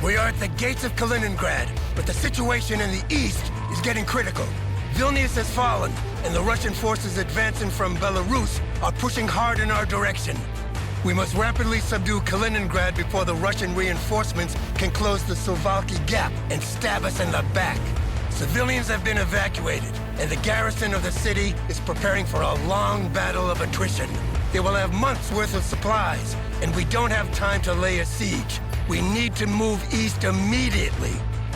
We are at the gates of Kaliningrad, but the situation in the east is getting critical. Vilnius has fallen, and the Russian forces advancing from Belarus are pushing hard in our direction. We must rapidly subdue Kaliningrad before the Russian reinforcements can close the Suwalki Gap and stab us in the back. Civilians have been evacuated, and the garrison of the city is preparing for a long battle of attrition. They will have months' worth of supplies, and we don't have time to lay a siege. We need to move east immediately.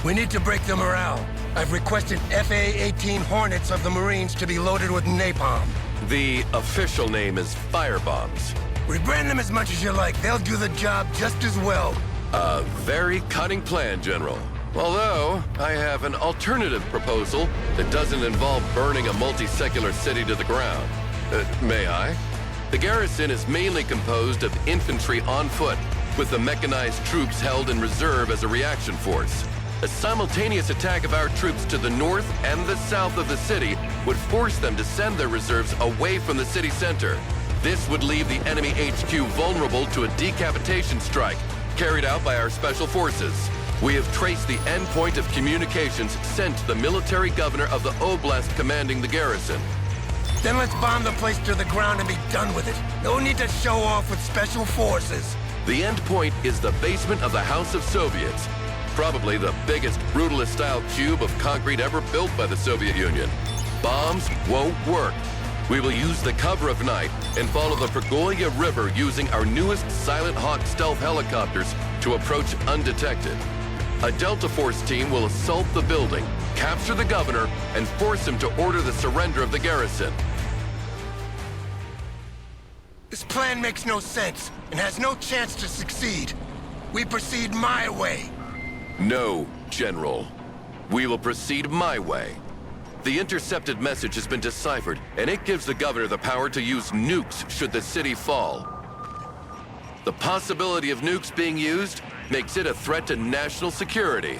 We need to break the morale. I've requested FA-18 Hornets of the Marines to be loaded with napalm. The official name is firebombs. Rebrand them as much as you like. They'll do the job just as well. A very cunning plan, General. Although, I have an alternative proposal that doesn't involve burning a multi-secular city to the ground. May I? The garrison is mainly composed of infantry on foot, with the mechanized troops held in reserve as a reaction force. A simultaneous attack of our troops to the north and the south of the city would force them to send their reserves away from the city center. This would leave the enemy HQ vulnerable to a decapitation strike, carried out by our special forces. We have traced the endpoint of communications sent to the military governor of the oblast commanding the garrison. Then let's bomb the place to the ground and be done with it. No need to show off with special forces. The endpoint is the basement of the House of Soviets, probably the biggest brutalist-style cube of concrete ever built by the Soviet Union. Bombs won't work. We will use the cover of night and follow the Pergolia River using our newest Silent Hawk stealth helicopters to approach undetected. A Delta Force team will assault the building, capture the governor, and force him to order the surrender of the garrison. This plan makes no sense and has no chance to succeed. We proceed my way. No, General. We will proceed my way. The intercepted message has been deciphered, and it gives the governor the power to use nukes should the city fall. The possibility of nukes being used makes it a threat to national security.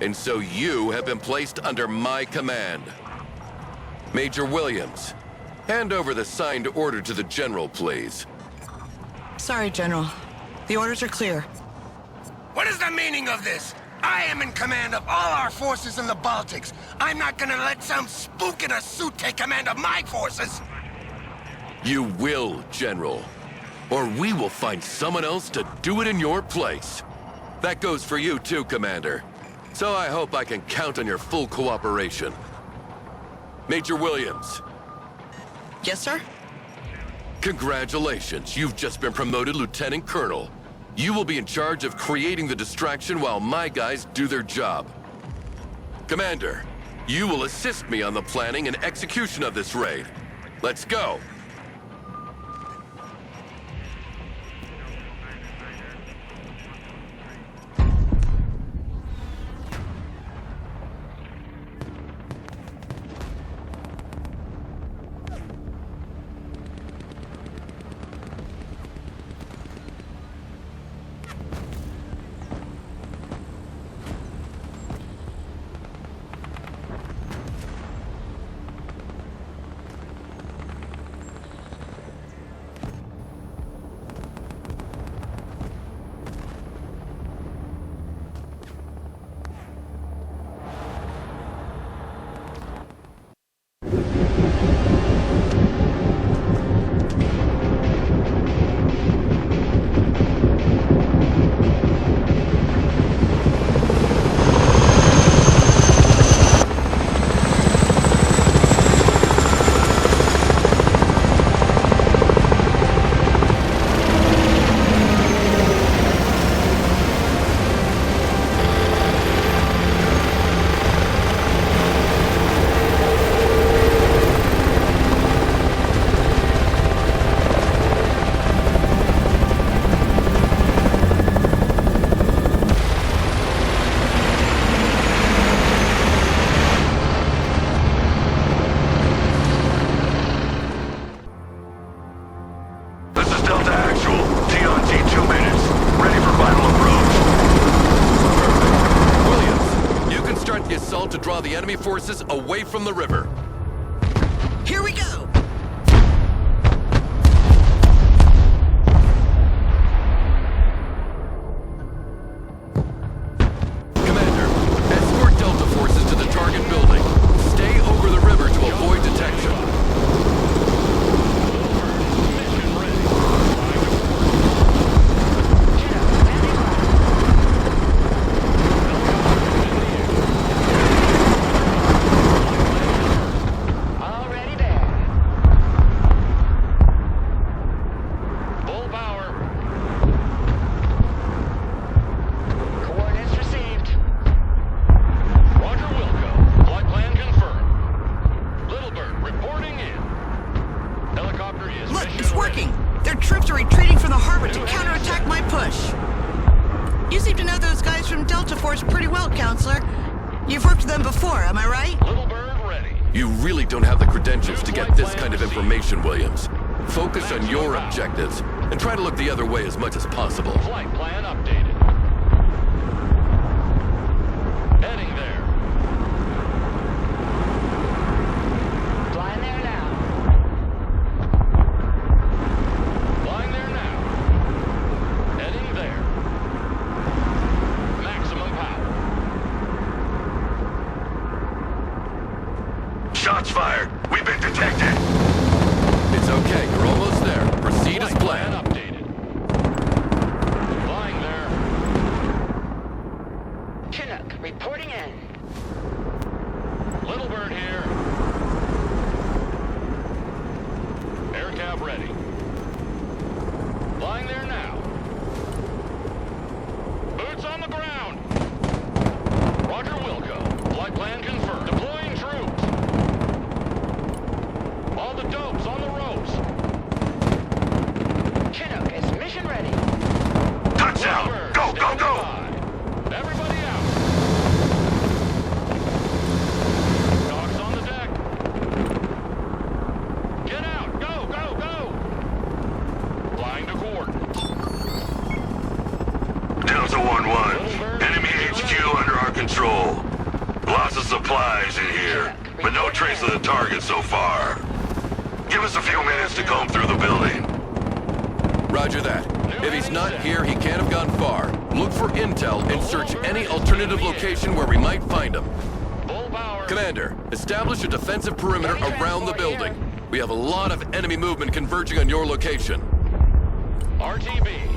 And so you have been placed under my command. Major Williams, hand over the signed order to the General, please. Sorry, General. The orders are clear. What is the meaning of this? I am in command of all our forces in the Baltics. I'm not gonna let some spook in a suit take command of my forces. You will, General. Or we will find someone else to do it in your place. That goes for you too, Commander. So I hope I can count on your full cooperation. Major Williams. Yes, sir? Congratulations, you've just been promoted Lieutenant Colonel. You will be in charge of creating the distraction while my guys do their job. Commander, you will assist me on the planning and execution of this raid. Let's go. to draw the enemy forces away from the river. Here we go! forward to counterattack my push. You seem to know those guys from Delta Force pretty well, Counselor. You've worked with them before, am I right? Little bird ready. You really don't have the credentials to get this kind of information, Williams. Focus on your objectives, and try to look the other way as much as possible. Flight plan updated. Heading there. Flying there now. Flying there now. Heading there. Maximum power. Shots fired. We've been detected. It's okay, you're almost there. Proceed as Flight plan planned. updated. Flying there. Chinook, reporting in. Little bird here. Air cab ready. Flying there now. Boots on the ground. Roger Wilco. Flight plan confirmed. Deploying troops. All the dopes on the ropes. Chinook is mission ready. Touchdown. Little bird, Go, go, standing go. by. Everybody out. Dogs on the deck. Get out. Go, go, go. Flying to coordinates. Delta 1-1. Enemy HQ under our control. Lots of supplies in here, but no trace of the target so far. Give us a few minutes to comb through the building. Roger that. If he's not here, he can't have gone far. Look for intel and search any alternative location where we might find him. Full power. Commander, establish a defensive perimeter around the building. We have a lot of enemy movement converging on your location. RTB.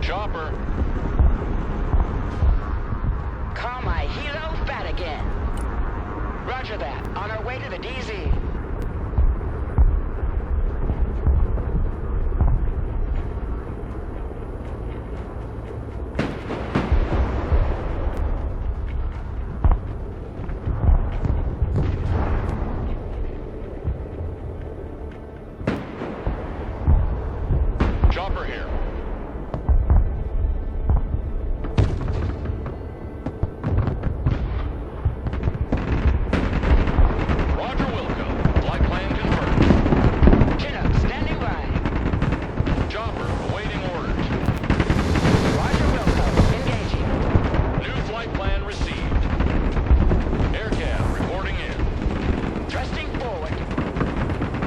Chopper. Call my helo fat again. Roger that. On our way to the DZ. Chopper here. Roger Wilco. Flight plan confirmed. Chinook, standing by. Chopper awaiting orders. Roger Wilco, engaging. New flight plan received. Air cab reporting in. Thrusting forward.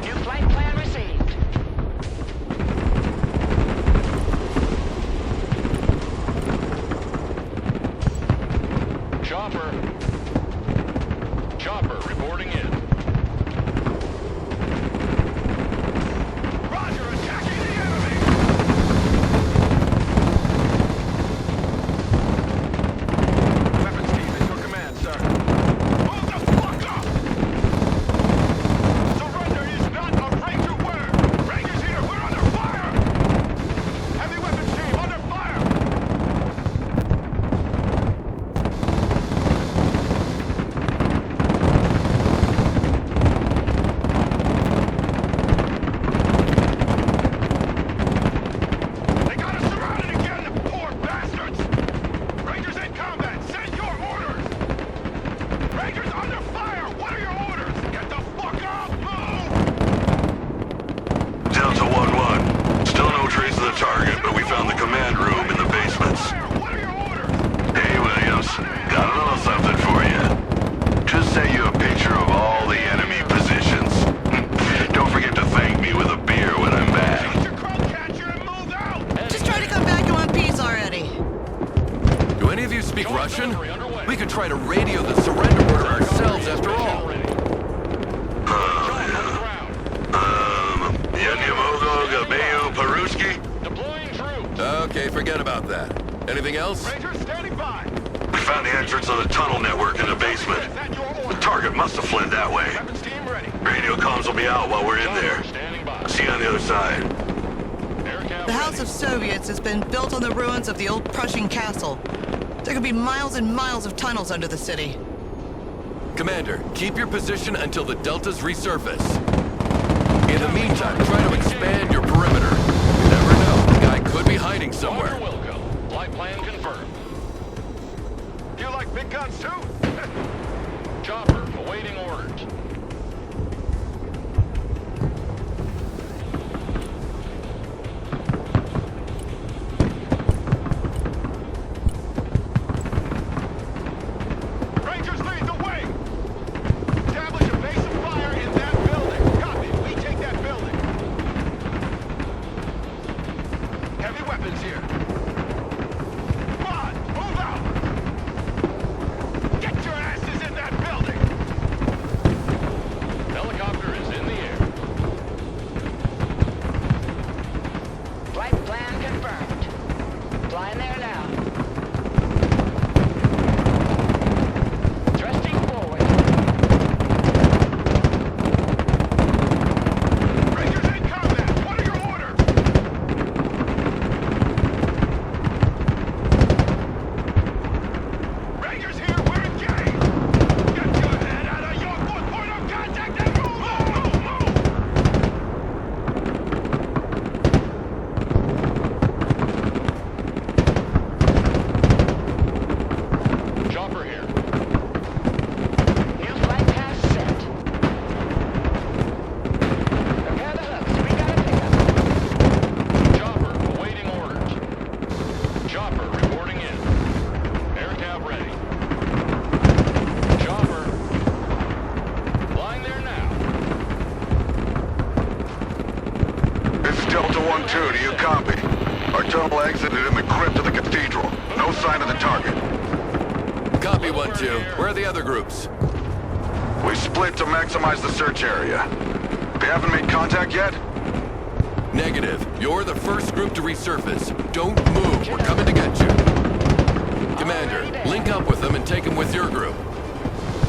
New flight plan received. Chopper. Chopper reporting in. Roger, attacking the enemy. Weapons team at your command, sir. Move the fuck up. Surrender is not a Ranger word. Rangers here, we're under fire. Heavy weapons team under fire. surrender order ourselves after all. Yanyamogo, Gabeyu, Peruski? Deploying troops. Okay, forget about that. Anything else? Rangers standing by. We found the entrance of the tunnel network in the basement. Is that your The order? target must have fled that way. Weapons team ready. Radio comms will be out while we're in there. Standing by. See you on the other side. Air cap The House ready. of Soviets has been built on the ruins of the old Prussian castle. There could be miles and miles of tunnels under the city. Commander, keep your position until the deltas resurface. In the meantime, try to expand your perimeter. You never know, the guy could be hiding somewhere. Roger, Wilco. Flight plan confirmed. You like big guns too? Chopper awaiting orders. Rangers lead the way! Establish a base of fire in that building. Copy. We take that building. Heavy weapons here. Come on, move out! Get your asses in that building! Helicopter is in the air. Flight plan confirmed. Flying there now. Thrusting forward. Rangers in combat! What are your orders? Rangers here, we're engaged! Get your head out of your foot! Point of contact and move! Chopper here. New flight path set. Prepare the hooks. We got a pickup. Chopper awaiting orders. Chopper reporting in. Air cab ready. Chopper. Flying there now. This is Delta 1-2. Do you copy? Our tunnel exited in the crypt of the cathedral. No sign of the target. Copy 1-2. Where are the other groups? We split to maximize the search area. They haven't made contact yet? Negative. You're the first group to resurface. Don't move. We're coming to get you. Commander, link up with them and take them with your group.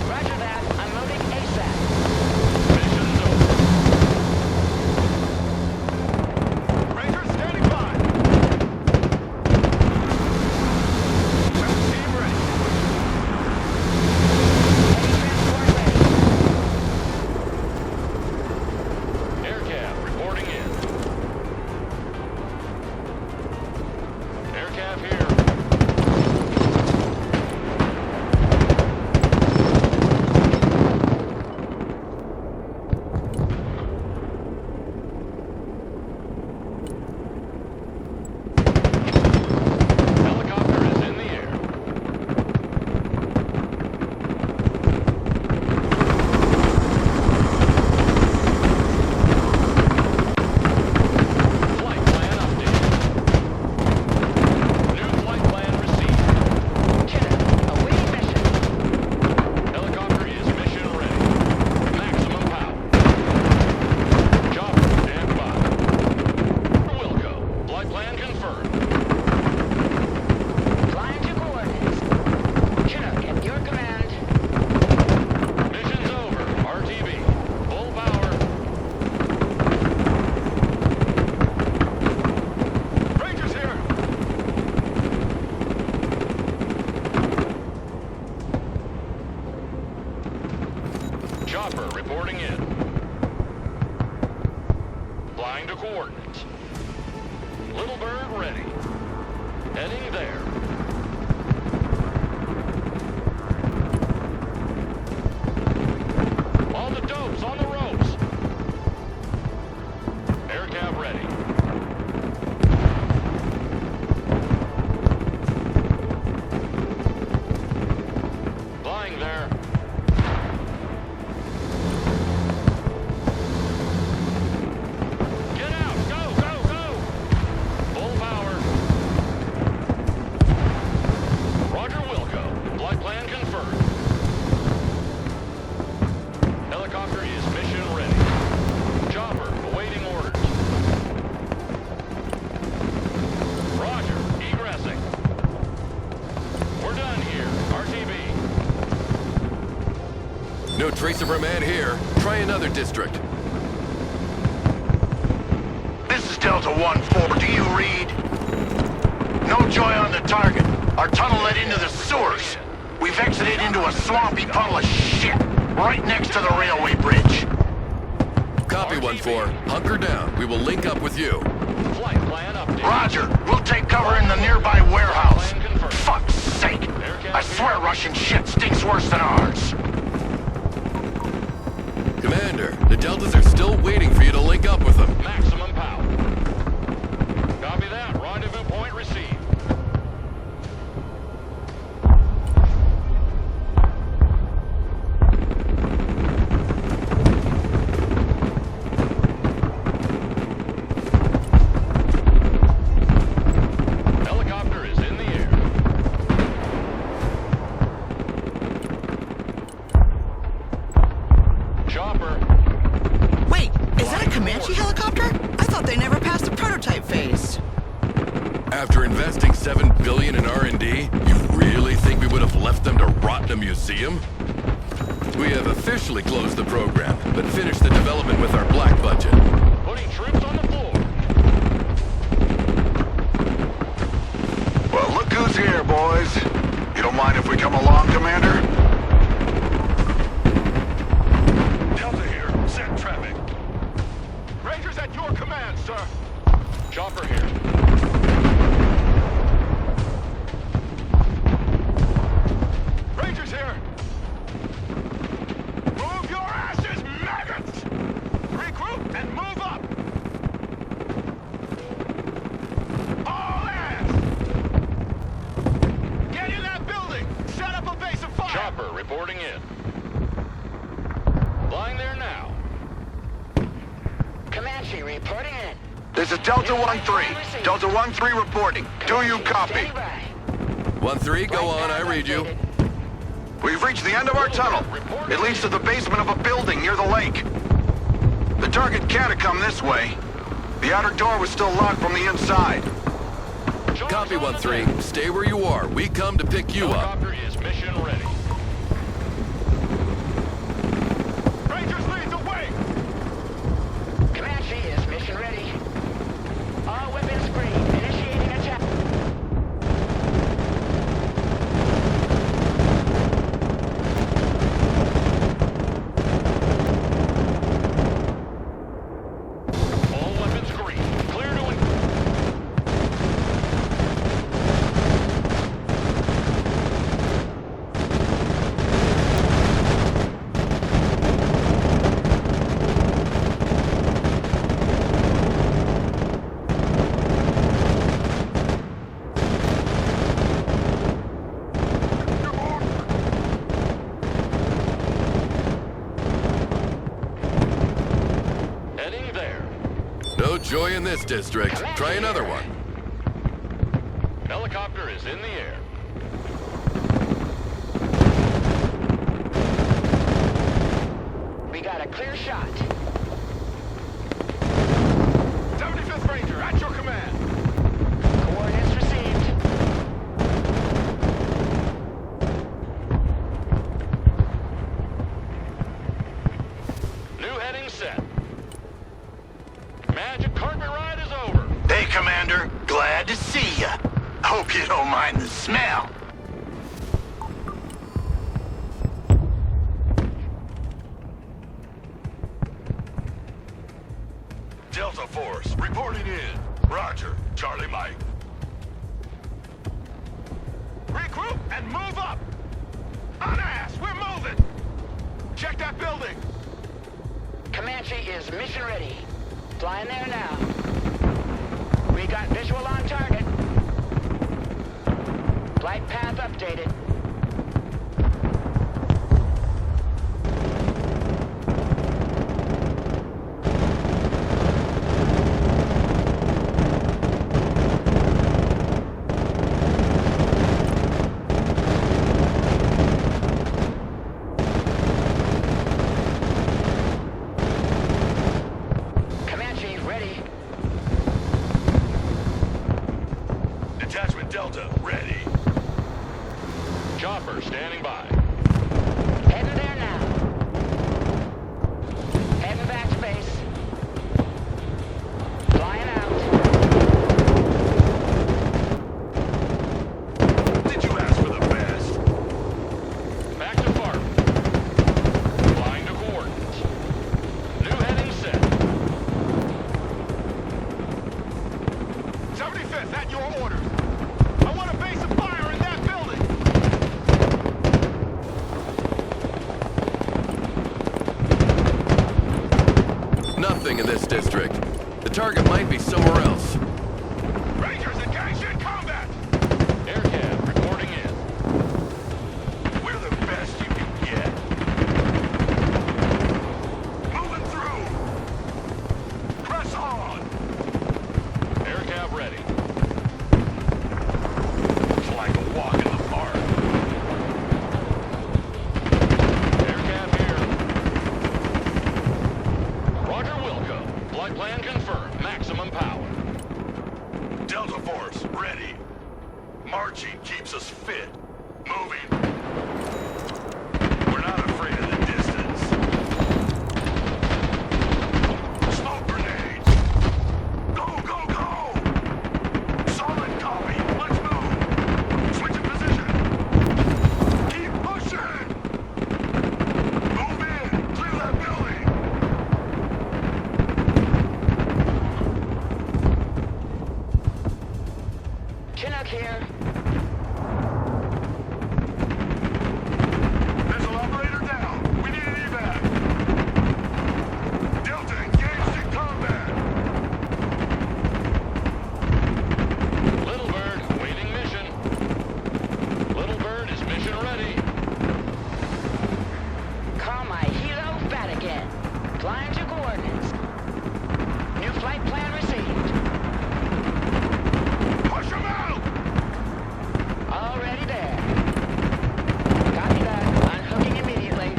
Roger that. I'm loading ASAP. Mission's over. Rangers standing by. Weapons team ready. Heavy transport ready. Air cab reporting in. Air cab here. Helicopter is in the air. Flight plan updated. New flight plan received. Kidder, awaiting mission. Helicopter is mission ready. Maximum power. Chopper stand by. Wilco. Flight plan confirmed. Flying to coordinates. Chinook, at your command. Mission's over. RTB. Full power. Rangers here. Chopper reporting in. Flying to coordinates. Little bird ready. Heading there. All the dopes on the ropes. Air cab ready. Flying there. Get out! Go, go, go! Full power. No trace of our man here. Try another district. This is Delta 1-4. Do you read? No joy on the target. Our tunnel led into the sewers. We've exited into a swampy puddle of shit right next to the railway bridge. Copy 1-4. Hunker down. We will link up with you. Flight plan update. Roger. We'll take cover in the nearby warehouse. Fuck's sake. I swear Russian shit stinks worse than ours. Commander, the Deltas are still waiting for you to link up with them. Maximum power. Copy that. Rendezvous point received. Helicopter is in the air. Chopper. Wait, is that a Comanche helicopter? I thought they never passed the prototype phase. After investing $7 billion in R&D, you really think we would have left them to rot in a museum? We have officially closed the program, but finished the development with our black budget. Putting troops on the floor. Well, look who's here, boys. You don't mind if we come along, Commander? Delta here. Set traffic. Rangers at your command, sir. Chopper here. Rangers here. Move your asses, maggots! Regroup and move up. All hands! Get in that building. Set up a base of fire. Chopper reporting in. Flying there now. Comanche reporting in. This is Delta 1-3. Delta 1-3 reporting. Do you copy? Stand by. 1-3, go on, I read you. We've reached the end of our tunnel. It leads to the basement of a building near the lake. The target can't have come this way. The outer door was still locked from the inside. Copy 1-3. Stay where you are. We come to pick you up. Helicopter is mission ready. Rangers lead the way. Comanche is mission ready. All weapons green. Initiating attack. All weapons green. Clear to heading there. No joy in this district. Try another one. Helicopter is in the air. We got a clear shot. 75th Ranger at your command. Coordinates received. New heading set. Magic carpet ride is over. Hey, Commander. Glad to see ya. Hope you don't mind the smell. Delta Force, reporting in. Roger, Charlie Mike. Regroup and move up. On ass, we're moving. Check that building. Comanche is mission ready. Flying there now. We got visual on target. Flight path updated. Comanche ready. Detachment Delta, ready. everything in this district. The target might be somewhere else. Rangers engaged in combat! Aircab reporting in. We're the best you can get. Moving through. Press on. Aircab ready. It's like a walk in the park. Aircab here. Roger Wilco. Flight plan confirmed. Maximum power. Delta Force, ready. Marching keeps us fit. Moving. We're not afraid of the distance. Smoke grenades! Go, go, go! Solid copy. Let's move. Switch in position. Keep pushing! Move in. Clear that building. Chinook here. Missile operator down. We need an evac. Delta engaged in combat. Little Bird awaiting mission. Little Bird is mission ready. Call my helo fat again. Flying to coordinates. New flight plan received. Push them out! Already there. Copy that. Unhooking immediately.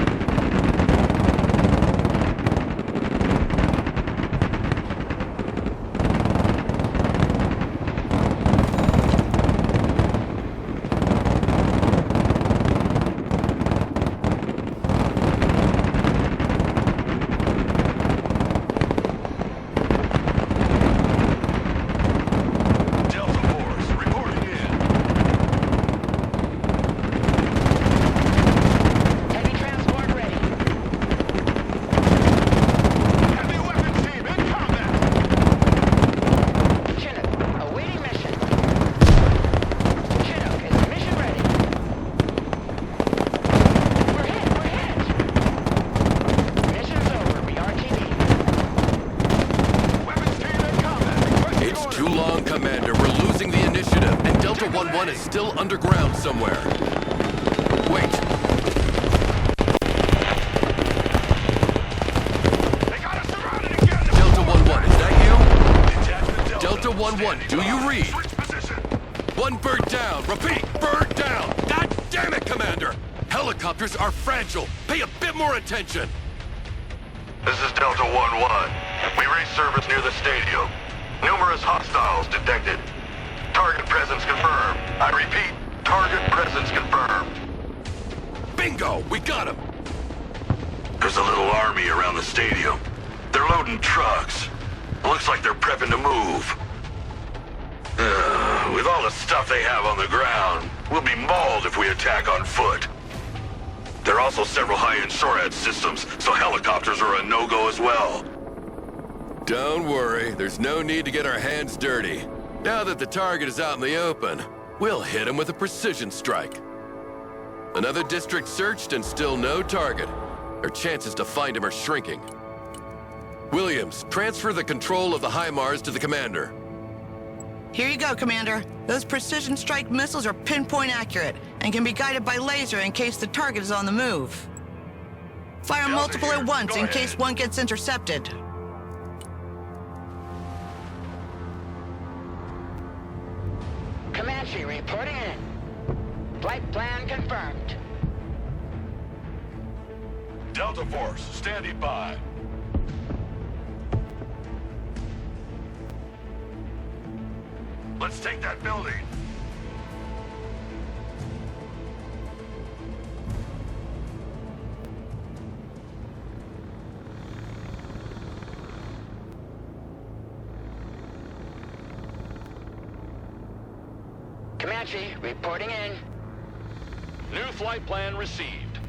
Delta Force, reporting in. Heavy transport ready. Heavy weapons team in combat! Chinook, awaiting mission. Chinook is mission ready. We're hit! Mission's over. BRTB. Weapons team in combat! Requesting It's order. too long, Commander. We're losing the initiative, and Delta 1-1 is still underground somewhere. Wait. They got us surrounded again! Delta 1-1, is that Detachment Delta 1-1, do you read? Switch position. you? One bird down. Repeat, bird down. God damn it, Commander. Helicopters are fragile. Pay a bit more attention. This is Delta 1-1. We resurfaced near the stadium. Numerous hostiles detected. Target presence confirmed. I repeat, target presence confirmed. Bingo, we got him. There's a little army around the stadium. They're loading trucks. Looks like they're prepping to move. With all the stuff they have on the ground, we'll be mauled if we attack on foot. There are also several high-end SORAD systems, so helicopters are a no-go as well. Don't worry, there's no need to get our hands dirty. Now that the target is out in the open, we'll hit him with a precision strike. Another district searched and still no target. Our chances to find him are shrinking. Williams, transfer the control of the HIMARS to the commander. Here you go, Commander. Those precision strike missiles are pinpoint accurate and can be guided by laser in case the target is on the move. Fire Delta multiple here. at once Go in ahead. case one gets intercepted. Comanche reporting in. Flight plan confirmed. Delta Force, standing by. Let's take that building. Comanche reporting in. New flight plan received.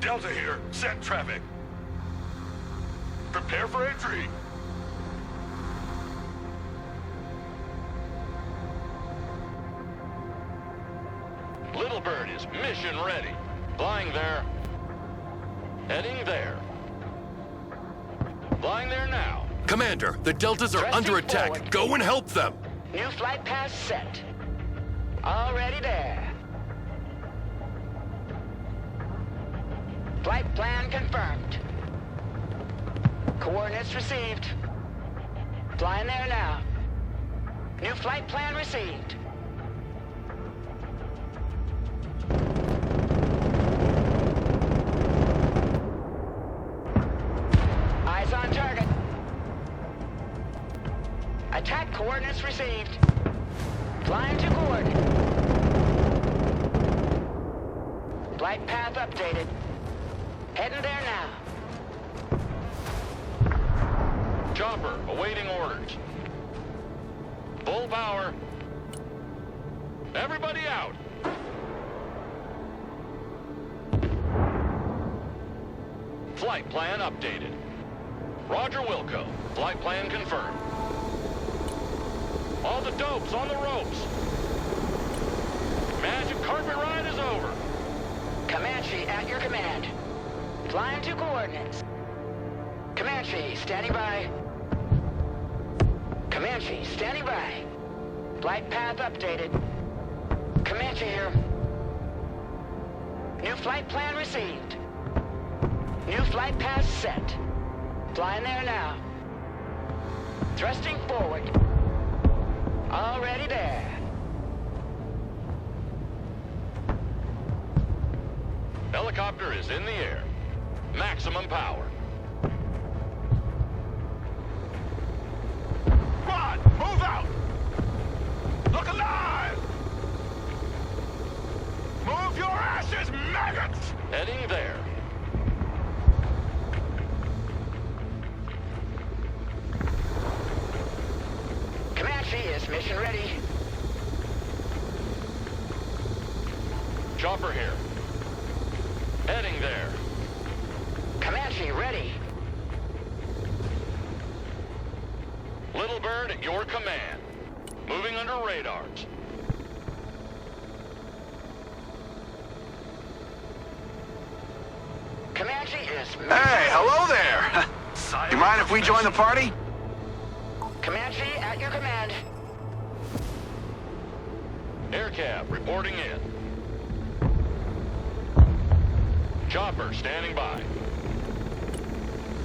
Delta here. Set traffic. Prepare for entry. Little Bird is mission ready. Flying there. Heading there. Flying there now. Commander, the Deltas are Thrusting under attack. forward. Go and help them. New flight path set. Already there. Flight plan confirmed. Coordinates received. Flying there now. New flight plan received. Eyes on target. Attack coordinates received. Flying to coordinate. Flight path updated. Heading there now. Chopper, awaiting orders. Full power. Everybody out. Flight plan updated. Roger Wilco. Flight plan confirmed. All the dopes on the ropes. Magic carpet ride is over. Comanche at your command. Flying to coordinates. Comanche, standing by. Comanche, standing by. Flight path updated. Comanche here. New flight plan received. New flight path set. Flying there now. Thrusting forward. Already there. Helicopter is in the air. Maximum power. Squad, move out! Look alive! Move your asses, maggots! Heading there. Comanche is mission ready. Chopper here. Heading there. Comanche ready. Little Bird at your command. Moving under radars. Comanche is Hey, hello there! You mind if we join the party? Comanche at your command. Aircab reporting in. Chopper standing by.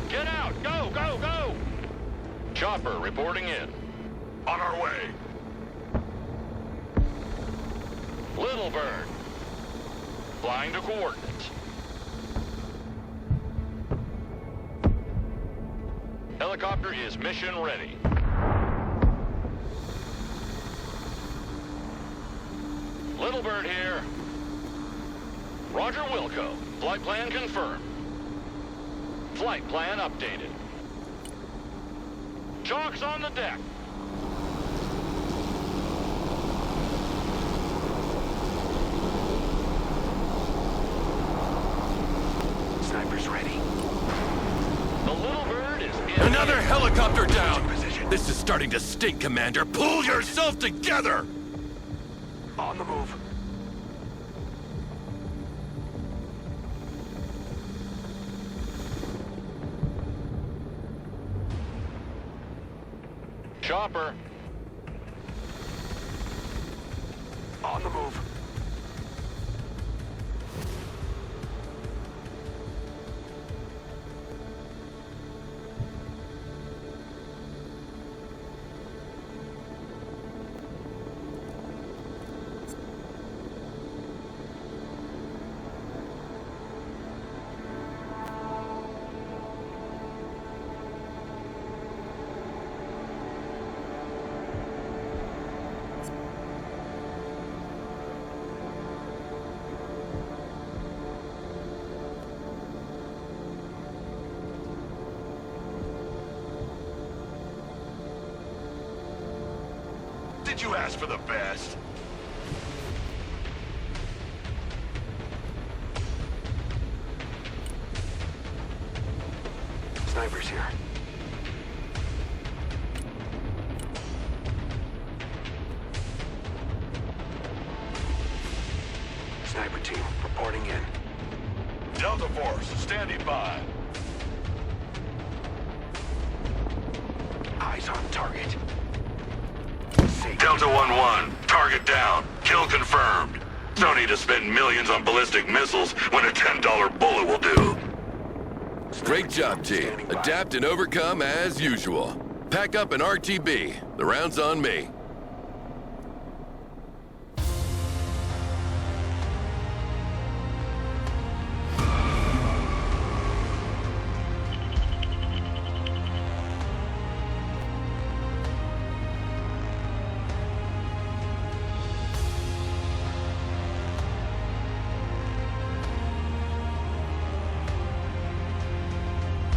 Get out! Go, go, go! Chopper reporting in. On our way. Little Bird. Flying to coordinates. Helicopter is mission ready. Little Bird here. Roger Wilco. Flight plan confirmed. Flight plan updated. Chalk's on the deck. Sniper's ready. The Little Bird is in. Another helicopter down. Position. This is starting to stink, Commander. Pull yourself together. On the move. Chopper. On the move. Did you ask for the best? snipers here. Sniper team, reporting in. Delta Force, standing by. Eyes on target. Safe. Delta 1-1, target down. Kill confirmed. No need to spend millions on ballistic missiles when a $10 bullet will do. Great job, team. Adapt and overcome as usual. Pack up an RTB. The round's on me.